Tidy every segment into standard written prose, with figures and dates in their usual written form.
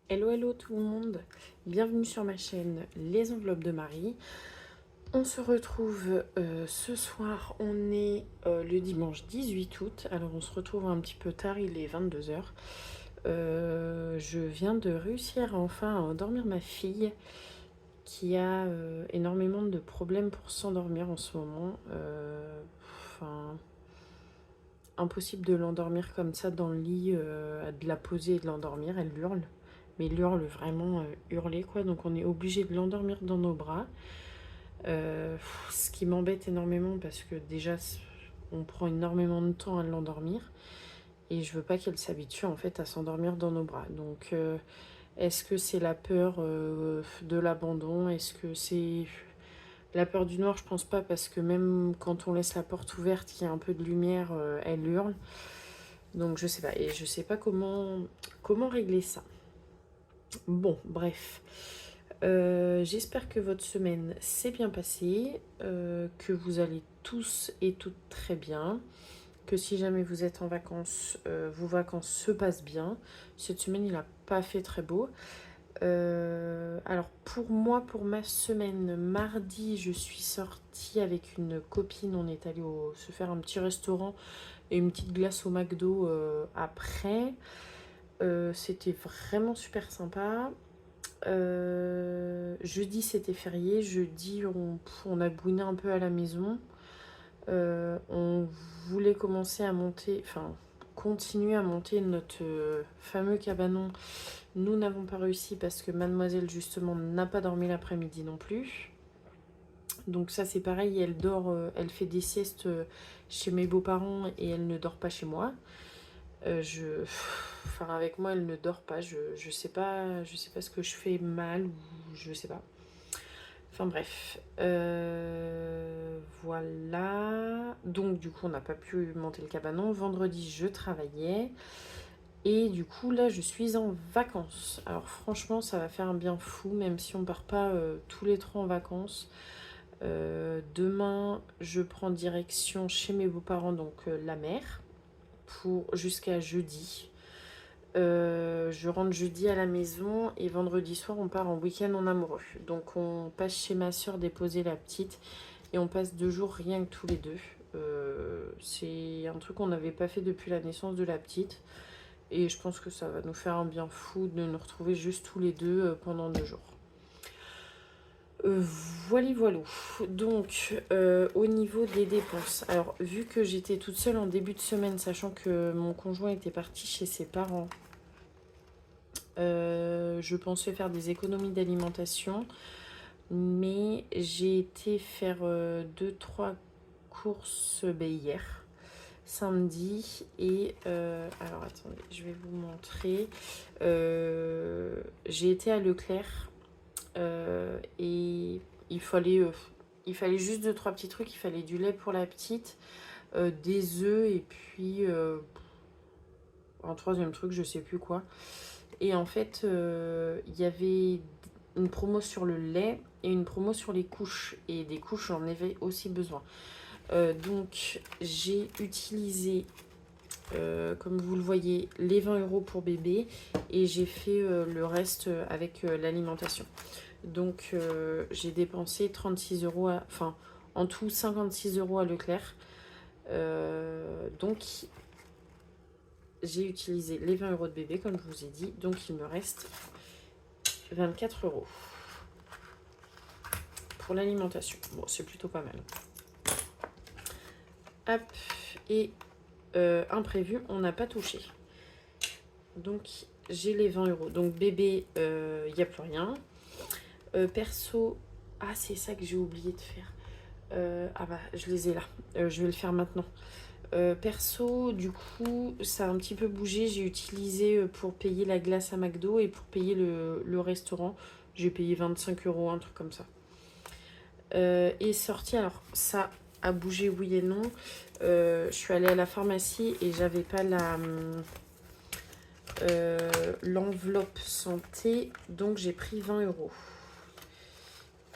Hello hello tout le monde, bienvenue sur ma chaîne Les Enveloppes de Marie. On se retrouve ce soir, on est le dimanche 18 août, alors on se retrouve un petit peu tard, il est 22 heures. Je viens de réussir enfin à endormir ma fille qui a énormément de problèmes pour s'endormir en ce moment. Impossible de l'endormir comme ça dans le lit, de la poser et de l'endormir, elle hurle. Mais il hurle vraiment hurler quoi, donc on est obligé de l'endormir dans nos bras. Ce qui m'embête énormément parce que déjà on prend énormément de temps à l'endormir et je veux pas qu'elle s'habitue en fait à s'endormir dans nos bras. Donc est-ce que c'est la peur de l'abandon? Est-ce que c'est la peur du noir? Je pense pas, parce que même quand on laisse la porte ouverte, il y a un peu de lumière, elle hurle. Donc je sais pas, et je sais pas comment régler ça. Bon, bref. J'espère que votre semaine s'est bien passée, que vous allez tous et toutes très bien, que si jamais vous êtes en vacances, vos vacances se passent bien. Cette semaine, il n'a pas fait très beau. Alors pour moi, pour ma semaine, mardi, je suis sortie avec une copine. On est allé se faire un petit restaurant et une petite glace au McDo après. C'était vraiment super sympa. Jeudi c'était férié, jeudi on a bouiné un peu à la maison. On voulait continuer à monter notre fameux cabanon. Nous n'avons pas réussi parce que mademoiselle justement n'a pas dormi l'après-midi non plus. Donc ça c'est pareil, elle dort, elle fait des siestes chez mes beaux-parents et elle ne dort pas chez moi. Avec moi elle ne dort pas, je sais pas ce que je fais mal ou je sais pas. Enfin bref, voilà. Donc du coup on n'a pas pu monter le cabanon. Vendredi je travaillais et du coup là je suis en vacances. Alors franchement ça va faire un bien fou, même si on part pas tous les trois en vacances. Demain je prends direction chez mes beaux-parents, donc la mer, pour jusqu'à jeudi. Je rentre jeudi à la maison et vendredi soir on part en week-end en amoureux. Donc on passe chez ma soeur déposer la petite et on passe 2 jours rien que tous les deux. C'est un truc qu'on n'avait pas fait depuis la naissance de la petite et je pense que ça va nous faire un bien fou de nous retrouver juste tous les deux pendant 2 jours. Voilà, voilà. Donc, au niveau des dépenses, alors vu que j'étais toute seule en début de semaine, sachant que mon conjoint était parti chez ses parents, je pensais faire des économies d'alimentation, mais j'ai été faire 2-3 courses hier, samedi, et alors attendez, je vais vous montrer. J'ai été à Leclerc et il fallait juste 2-3 petits trucs. Il fallait du lait pour la petite, des œufs et puis un troisième truc, je sais plus quoi. Et en fait, il y avait une promo sur le lait et une promo sur les couches. Et des couches, j'en avais aussi besoin. Donc, j'ai utilisé, comme vous le voyez, les 20 € pour bébé. Et j'ai fait le reste avec l'alimentation. Donc, j'ai dépensé 36 €, en tout 56 € à Leclerc. Donc, j'ai utilisé les 20 € de bébé, comme je vous ai dit. Donc, il me reste 24 € pour l'alimentation. Bon, c'est plutôt pas mal. Hop, et imprévu, on n'a pas touché. Donc, j'ai les 20 €. Donc, bébé, il n'y a plus rien. Perso, ah, c'est ça que j'ai oublié de faire. Ah bah, je les ai là. Je vais le faire maintenant. Perso, du coup, ça a un petit peu bougé. J'ai utilisé pour payer la glace à McDo et pour payer le restaurant. J'ai payé 25 €, un truc comme ça. Et sorti, alors ça a bougé, oui et non. Je suis allée à la pharmacie et j'avais pas l'enveloppe santé, donc j'ai pris 20 €.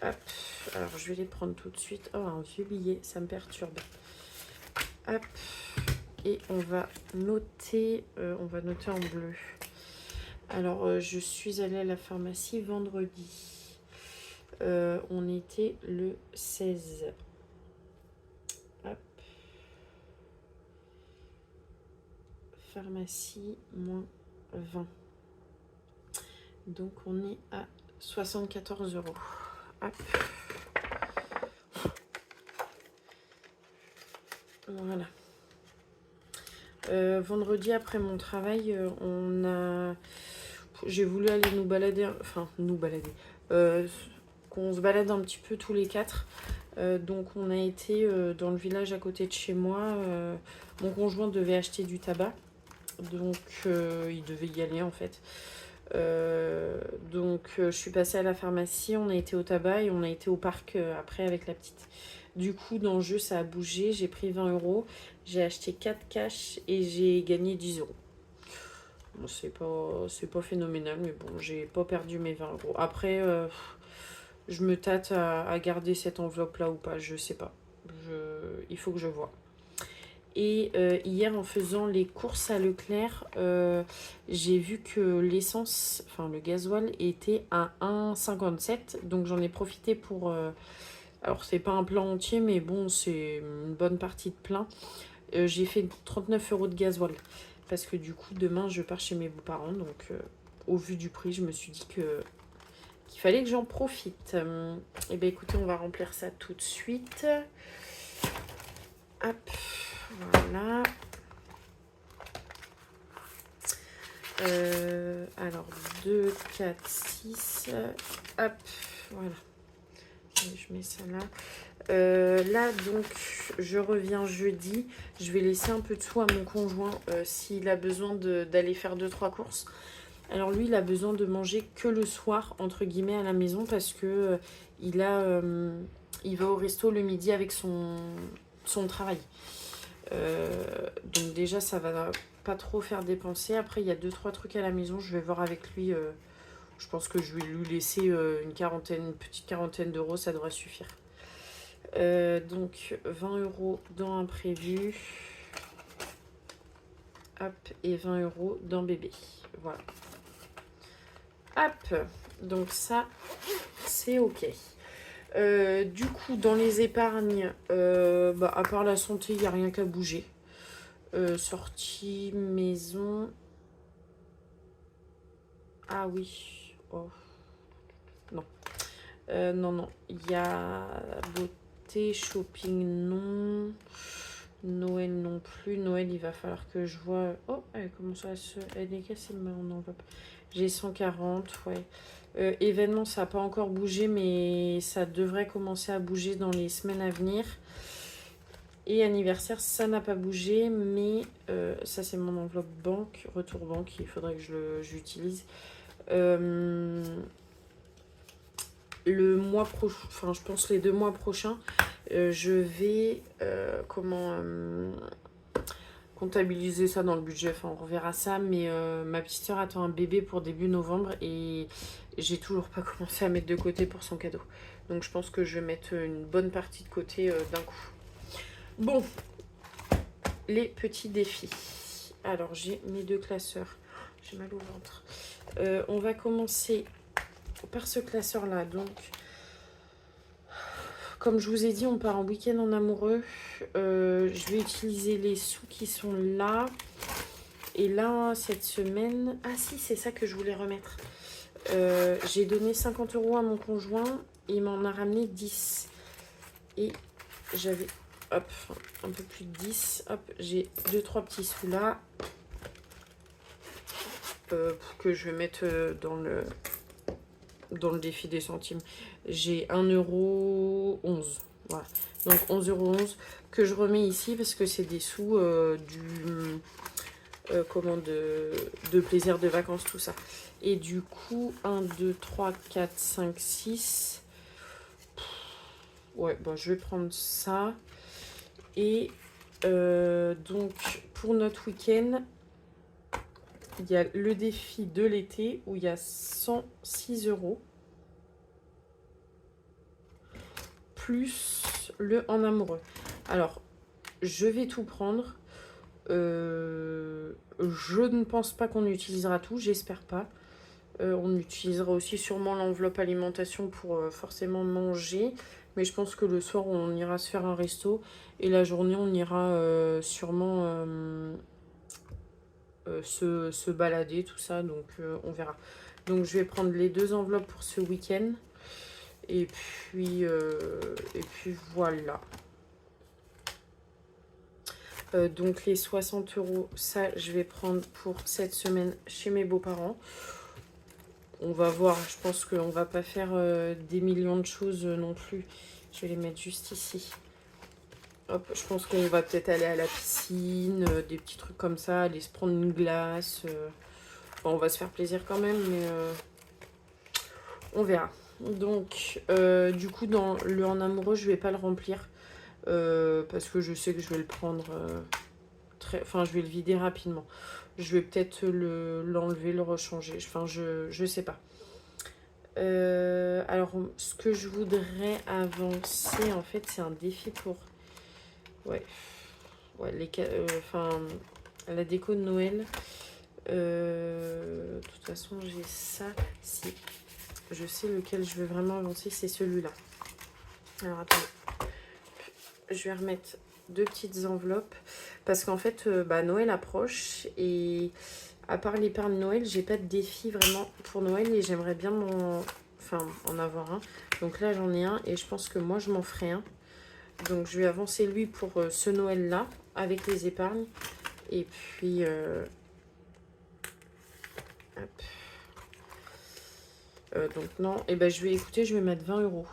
Hop, alors je vais les prendre tout de suite. Oh, un vieux billet, ça me perturbe. Hop, et on va noter en bleu. Alors, je suis allée à la pharmacie vendredi. On était le 16. Hop. Pharmacie, moins 20. Donc, on est à 74 €. Hop. Voilà. Vendredi, après mon travail, j'ai voulu aller nous balader, qu'on se balade un petit peu tous les quatre. Donc on a été dans le village à côté de chez moi. Mon conjoint devait acheter du tabac, donc il devait y aller en fait. Donc je suis passée à la pharmacie, on a été au tabac et on a été au parc après avec la petite. Du coup, dans le jeu, ça a bougé. J'ai pris 20 €. J'ai acheté 4 cash et j'ai gagné 10 €. Bon, c'est pas phénoménal, mais bon, j'ai pas perdu mes 20 €. Après, je me tâte à garder cette enveloppe-là ou pas, je sais pas. Il faut que je vois. Et hier, en faisant les courses à Leclerc, j'ai vu que l'essence, enfin le gasoil, était à 1,57. Donc j'en ai profité pour... alors c'est pas un plein entier, mais bon, c'est une bonne partie de plein. J'ai fait 39 € de gasoil. Parce que du coup, demain, je pars chez mes beaux-parents. Donc au vu du prix, je me suis dit qu'il fallait que j'en profite. Et bien écoutez, on va remplir ça tout de suite. Hop, voilà. Alors 2, 4, 6. Hop, voilà. Je mets ça là. Là, donc, je reviens jeudi. Je vais laisser un peu de sous à mon conjoint s'il a besoin d'aller faire 2-3 courses. Alors lui, il a besoin de manger que le soir, entre guillemets, à la maison parce que il va au resto le midi avec son travail. Donc déjà, ça va pas trop faire dépenser. Après, il y a 2-3 trucs à la maison. Je vais voir avec lui. Je pense que je vais lui laisser une petite quarantaine d'euros. Ça devrait suffire. Donc 20 € dans imprévu. Hop, et 20 € dans bébé. Voilà. Hop, donc ça, c'est ok. Du coup, dans les épargnes, à part la santé, il n'y a rien qu'à bouger. Sortie, maison. Ah oui. Oh. Non. Non. Il y a beauté, shopping, non. Noël non plus. Noël, il va falloir que je vois... Oh, elle commence à se... Elle est cassée mon enveloppe. J'ai 140, ouais. Événement, ça n'a pas encore bougé, mais ça devrait commencer à bouger dans les semaines à venir. Et anniversaire, ça n'a pas bougé, mais ça, c'est mon enveloppe banque, retour banque. Il faudrait que j'utilise. Le mois prochain, enfin, je pense les 2 mois prochains, je vais comptabiliser ça dans le budget, enfin on reverra ça, mais ma petite soeur attend un bébé pour début novembre et j'ai toujours pas commencé à mettre de côté pour son cadeau. Donc je pense que je vais mettre une bonne partie de côté d'un coup. Bon, les petits défis. Alors j'ai mes 2 classeurs, j'ai mal au ventre. On va commencer par ce classeur là, donc comme je vous ai dit, on part en week-end en amoureux. Je vais utiliser les sous qui sont là. Et là, cette semaine... Ah si, c'est ça que je voulais remettre. J'ai donné 50 € à mon conjoint. Et il m'en a ramené 10. Et j'avais... Hop, un peu plus de 10. Hop, j'ai 2-3 petits sous là. Que je vais mettre dans le défi des centimes. J'ai 1,11 €. Voilà. Donc 11,11 € que je remets ici parce que c'est des sous de plaisir de vacances, tout ça. Et du coup, 1, 2, 3, 4, 5, 6. Ouais, bon, je vais prendre ça. Et donc, pour notre week-end, il y a le défi de l'été où il y a 106 €. Plus le en amoureux. Alors, je vais tout prendre. Je ne pense pas qu'on utilisera tout, j'espère pas. On utilisera aussi sûrement l'enveloppe alimentation pour forcément manger. Mais je pense que le soir, on ira se faire un resto. Et la journée, on ira sûrement se balader, tout ça. Donc, on verra. Donc, je vais prendre les 2 enveloppes pour ce week-end. Et puis voilà. Donc, les 60 €, ça, je vais prendre pour cette semaine chez mes beaux-parents. On va voir, je pense qu'on va pas faire des millions de choses non plus. Je vais les mettre juste ici. Hop, je pense qu'on va peut-être aller à la piscine, des petits trucs comme ça, aller se prendre une glace. Enfin, on va se faire plaisir quand même, mais on verra. Donc, du coup, dans le en amoureux, je vais pas le remplir. Parce que je sais que je vais le prendre Enfin, je vais le vider rapidement. Je vais peut-être l'enlever, le rechanger. Enfin, je sais pas. Alors, ce que je voudrais avancer, en fait, c'est un défi pour... Ouais. Ouais, enfin, la déco de Noël. De toute façon, j'ai ça. Si. Je sais lequel je veux vraiment avancer, c'est celui-là. Alors, attendez. Je vais remettre 2 petites enveloppes. Parce qu'en fait, Noël approche. Et à part l'épargne Noël, j'ai pas de défi vraiment pour Noël. Et j'aimerais bien en avoir un. Donc là, j'en ai un. Et je pense que moi, je m'en ferai un. Donc, je vais avancer lui pour ce Noël-là. Avec les épargnes. Et puis... hop. Donc non. Et je vais écouter, je vais mettre 20 €.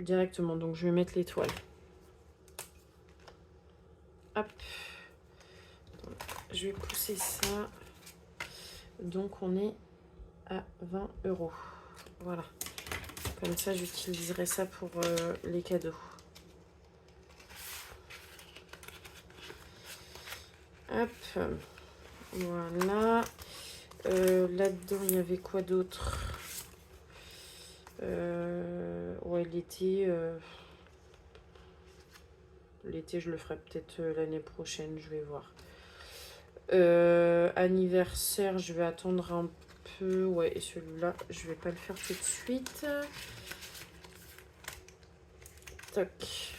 Directement. Donc, je vais mettre l'étoile. Hop. Je vais pousser ça. Donc, on est à 20 €. Voilà. Comme ça, j'utiliserai ça pour les cadeaux. Hop. Voilà. Là-dedans, il y avait quoi d'autre? Ouais, l'été... L'été, je le ferai peut-être l'année prochaine, je vais voir. Anniversaire, je vais attendre un peu. Ouais, et celui-là, je vais pas le faire tout de suite. Tac.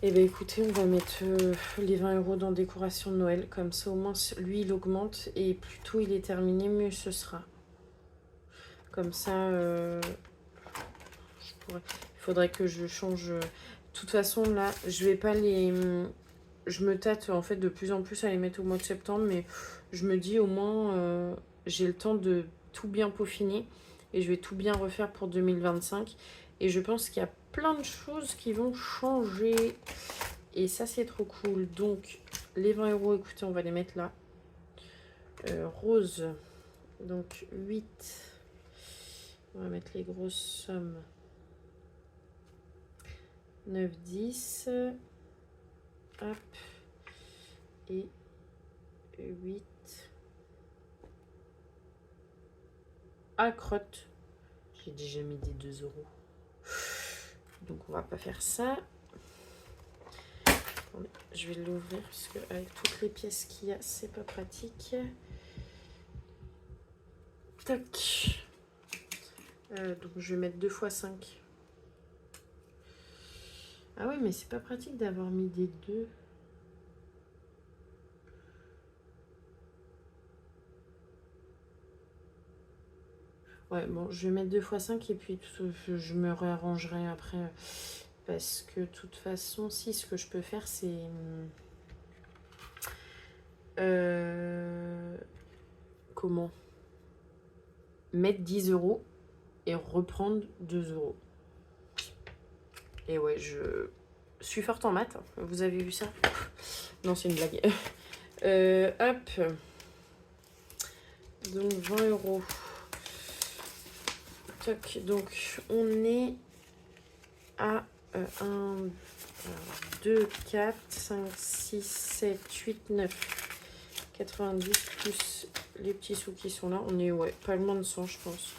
Et bien écoutez, on va mettre les 20 € dans décoration de Noël. Comme ça, au moins, lui, il augmente. Et plus tôt il est terminé, mieux ce sera. Comme ça, il faudrait que je change. De toute façon, là, je vais pas les... Je me tâte, en fait, de plus en plus à les mettre au mois de septembre. Mais je me dis, au moins, j'ai le temps de tout bien peaufiner. Et je vais tout bien refaire pour 2025. Et je pense qu'il y a plein de choses qui vont changer. Et ça, c'est trop cool. Donc, les 20 €, écoutez, on va les mettre là. Rose. Donc, 8. On va mettre les grosses sommes. 9, 10. Hop. Et 8. Ah, crotte. J'ai déjà mis des 2 €. Donc, on va pas faire ça. Attendez, je vais l'ouvrir parce que avec toutes les pièces qu'il y a, c'est pas pratique. Tac. Donc, je vais mettre 2 x 5. Ah oui, mais c'est pas pratique d'avoir mis des 2. Ouais, bon, je vais mettre 2 x 5 et puis je me réarrangerai après. Parce que de toute façon, si, ce que je peux faire, c'est... comment mettre 10 € et reprendre 2 €. Et ouais, je suis forte en maths. Vous avez vu ça? Non, c'est une blague. Hop. Donc, 20 €. Toc. Donc, on est à 1, 2, 4, 5, 6, 7, 8, 9. 90 plus les petits sous qui sont là. On est, ouais, pas loin de 100, je pense.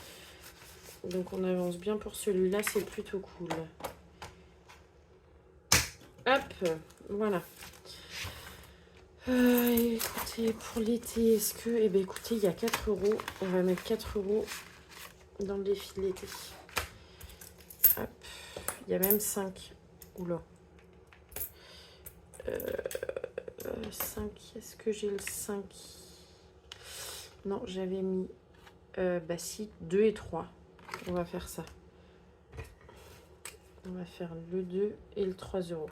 Donc, on avance bien pour celui-là. C'est plutôt cool. Hop, voilà. Écoutez, pour l'été, est-ce que... Eh bien, écoutez, il y a 4 euros. On va mettre 4 euros dans le défi de l'été. Hop. Il y a même 5. Oula. 5. Est-ce que j'ai le 5? Non, j'avais mis... bah si, 2 et 3. On va faire ça. On va faire le 2 et le 3 euros.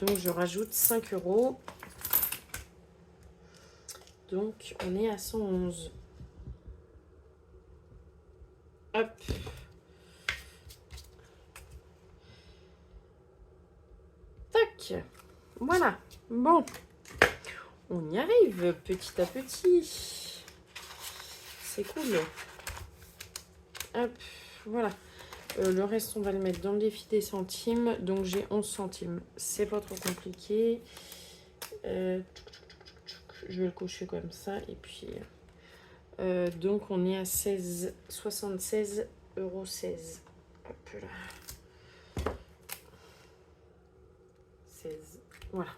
Donc, je rajoute 5 euros. Donc, on est à 111. Hop. Tac. Voilà. Bon. On y arrive petit à petit. C'est cool. Hop. Voilà. Le reste, on va le mettre dans le défi des centimes. Donc, j'ai 11 centimes. C'est pas trop compliqué. Je vais le cocher comme ça. Et puis... donc, on est à 76,16 €. Hop là. 16. Voilà.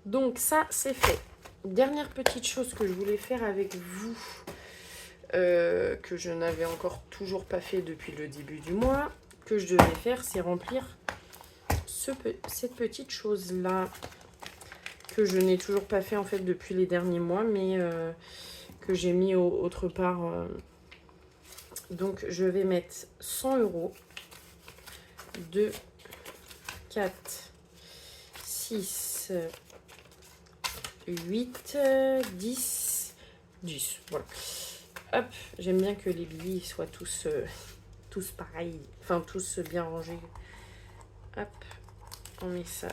Donc, ça, c'est fait. Dernière petite chose que je voulais faire avec vous, que je n'avais encore toujours pas fait depuis le début du mois, que je devais faire, c'est remplir cette petite chose-là, que je n'ai toujours pas fait en fait depuis les derniers mois, mais que j'ai mis autre part. Donc, je vais mettre 100 €. 2, 4, 6, 8, 10, 10. Voilà. Hop, j'aime bien que les billets soient tous pareils. Enfin, tous bien rangés. Hop, on met ça.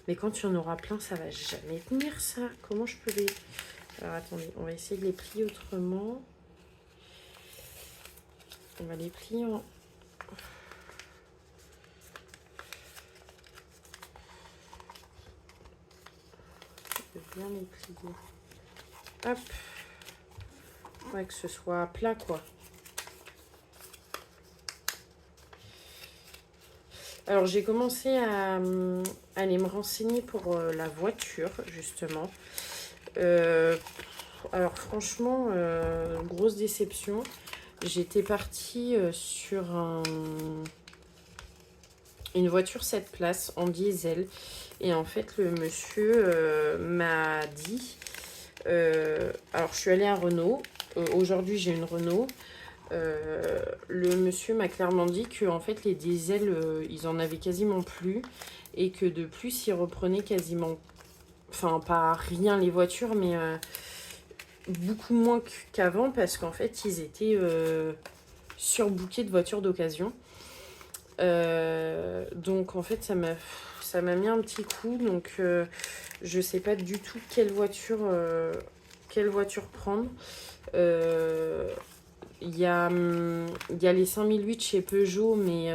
Mais quand il y en aura plein, ça va jamais tenir, ça. Comment je peux les... Alors, attendez, on va essayer de les plier autrement. On va les plier en... Je vais bien les plier. Hop. Ouais, que ce soit plat, quoi. Alors, j'ai commencé à aller me renseigner pour la voiture, justement. Alors, franchement, grosse déception. J'étais partie sur une voiture 7 places en diesel. Et en fait, le monsieur m'a dit... alors, je suis allée à Renault. Aujourd'hui, j'ai une Renault. Le monsieur m'a clairement dit que en fait, les diesels, ils en avaient quasiment plus. Et que de plus, ils reprenaient quasiment... Enfin, pas rien les voitures, mais... beaucoup moins qu'avant parce qu'en fait ils étaient surbookés de voitures d'occasion, donc en fait ça m'a mis un petit coup, donc je sais pas du tout quelle voiture prendre. Il y a les 5008 chez Peugeot, mais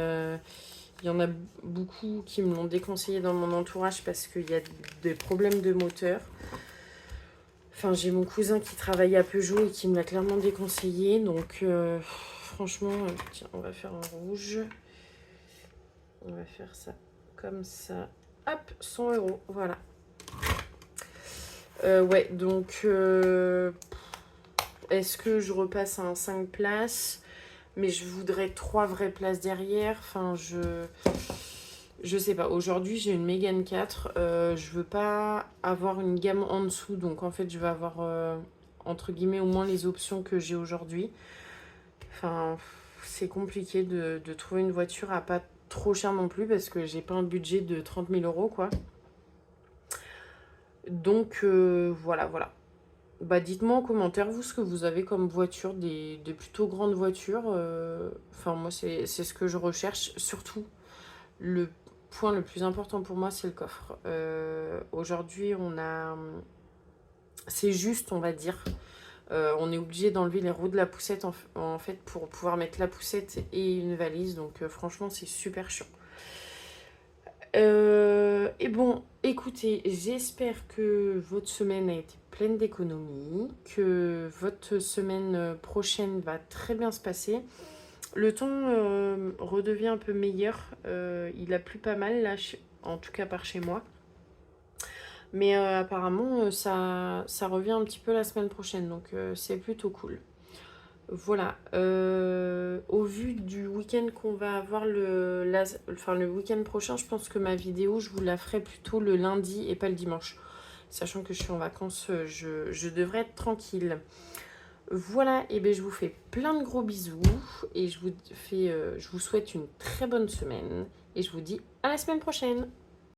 il y en a beaucoup qui me l'ont déconseillé dans mon entourage parce qu'il y a des problèmes de moteur. Enfin, j'ai mon cousin qui travaille à Peugeot et qui me l'a clairement déconseillé. Donc, franchement, tiens, on va faire en rouge. On va faire ça comme ça. Hop, 100 €. Voilà. Ouais, donc, est-ce que je repasse à un 5 places? Mais je voudrais 3 vraies places derrière. Enfin, je sais pas. Aujourd'hui, j'ai une Mégane 4. Je veux pas avoir une gamme en dessous. Donc, en fait, je vais avoir, entre guillemets, au moins les options que j'ai aujourd'hui. Enfin, c'est compliqué de trouver une voiture à pas trop cher non plus. Parce que j'ai pas un budget de 30 000 €, quoi. Donc, voilà. Bah, dites-moi en commentaire, vous, ce que vous avez comme voiture. Des plutôt grandes voitures. Enfin, moi, c'est ce que je recherche. Surtout, le point le plus important pour moi, c'est le coffre. Aujourd'hui, c'est juste, on va dire. On est obligé d'enlever les roues de la poussette en fait pour pouvoir mettre la poussette et une valise. Donc franchement, c'est super chiant. Et bon, écoutez, j'espère que votre semaine a été pleine d'économies, que votre semaine prochaine va très bien se passer. Le temps redevient un peu meilleur. Il a plu pas mal là en tout cas par chez moi. Mais apparemment, ça revient un petit peu la semaine prochaine, donc c'est plutôt cool. Voilà, au vu du week-end qu'on va avoir le week-end prochain, je pense que ma vidéo, je vous la ferai plutôt le lundi et pas le dimanche. Sachant que je suis en vacances, je devrais être tranquille. Voilà, et bien je vous fais plein de gros bisous et je vous souhaite une très bonne semaine et je vous dis à la semaine prochaine.